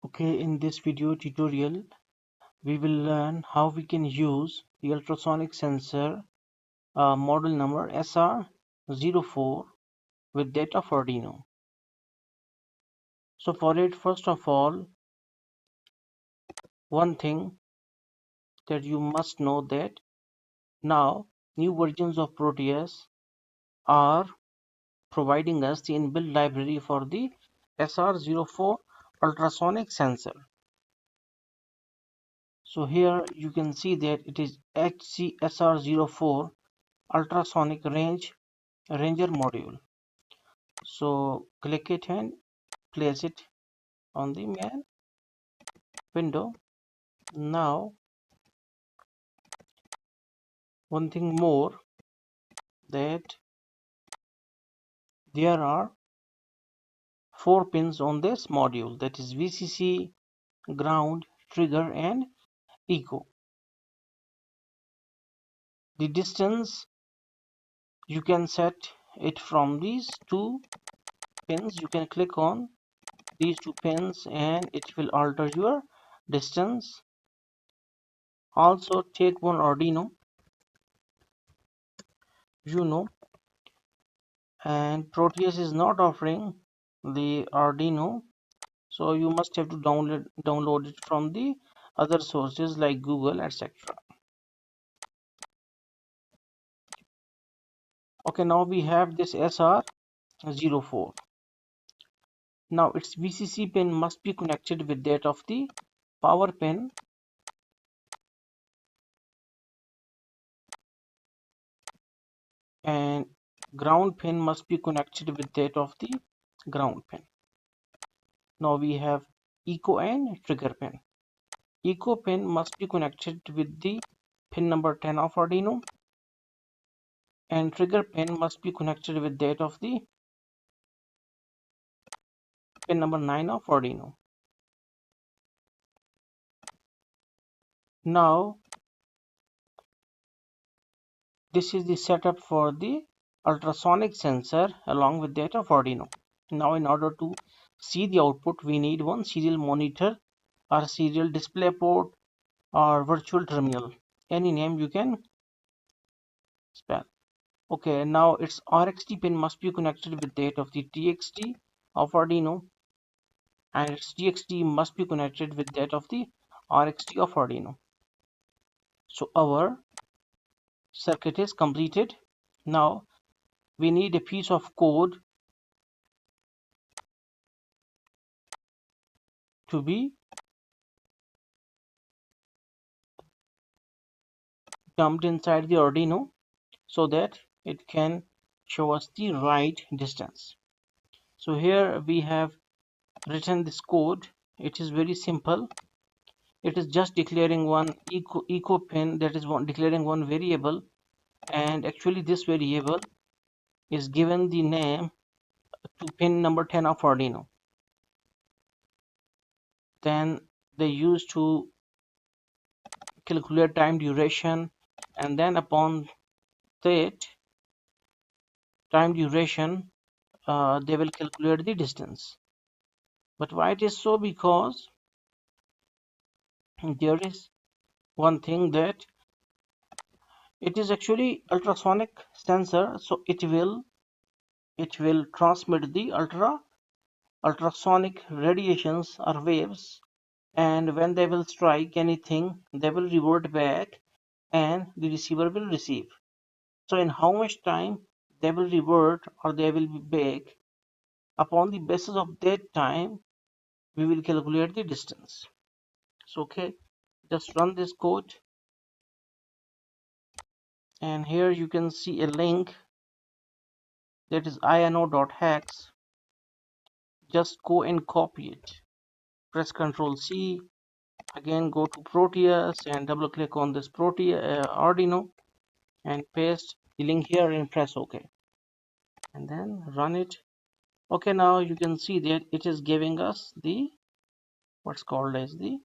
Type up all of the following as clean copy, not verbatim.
Okay, in this video tutorial, we will learn how we can use the ultrasonic sensor model number SR04 with data of Arduino. So for it, first of all, one thing that you must know that now new versions of Proteus are providing us the inbuilt library for the SR04 ultrasonic sensor. So here you can see that it is HC SR04 ultrasonic ranger module. So click it and place it on the main window. Now one thing more, that there are 4 pins on this module, that is VCC, ground, trigger and echo. The distance you can set it from these 2 pins. You can click on these 2 pins and it will alter your distance. Also take one Arduino, and Proteus is not offering the Arduino, so you must have to download it from the other sources like Google, etc. Okay, now we have this SR04. Now its VCC pin must be connected with that of the power pin, and ground pin must be connected with that of the ground pin. Now we have echo and trigger pin. Echo pin must be connected with the pin number 10 of Arduino, and trigger pin must be connected with that of the pin number 9 of Arduino. Now this is the setup for the ultrasonic sensor along with that of Arduino. Now in order to see the output, we need one serial monitor or serial display port or virtual terminal, any name you can spell. Okay, now its RXT pin must be connected with that of the TXT of Arduino, and its TXT must be connected with that of the RXT of Arduino. So our circuit is completed. Now we need a piece of code to be dumped inside the Arduino so that it can show us the right distance. So here we have written this code. It is very simple. It is just declaring one echo pin, that is declaring one variable, and actually this variable is given the name to pin number 10 of Arduino. Then they use to calculate time duration, and then upon that time duration they will calculate the distance. But why it is so? Because there is one thing, that it is actually ultrasonic sensor, so it will transmit the ultrasonic radiations or waves, and when they will strike anything, they will revert back and the receiver will receive. So in how much time they will revert or they will be back, upon the basis of that time we will calculate the distance. So okay, just run this code, and here you can see a link, that is ino.hex. Just go and copy it, press Ctrl C, again go to Proteus and double click on this Arduino and paste the link here and press OK, and then run it. Okay, now you can see that it is giving us the what's called as the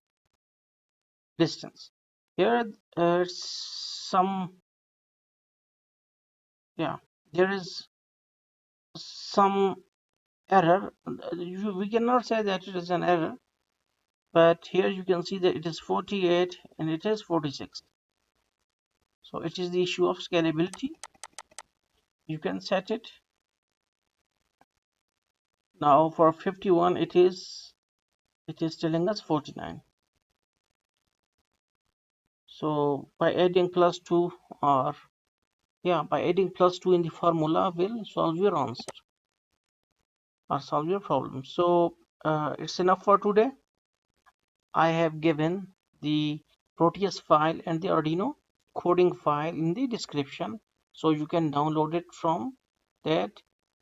distance. Here there is some error. We cannot say that it is an error, but here you can see that it is 48 and it is 46. So it is the issue of scalability. You can set it. Now for 51 it is telling us 49. So by adding +2, or by adding +2 in the formula will solve your answer or solve your problem. So it's enough for today. I have given the Proteus file and the Arduino coding file in the description, so you can download it from that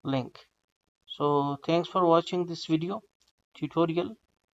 link. So thanks for watching this video tutorial.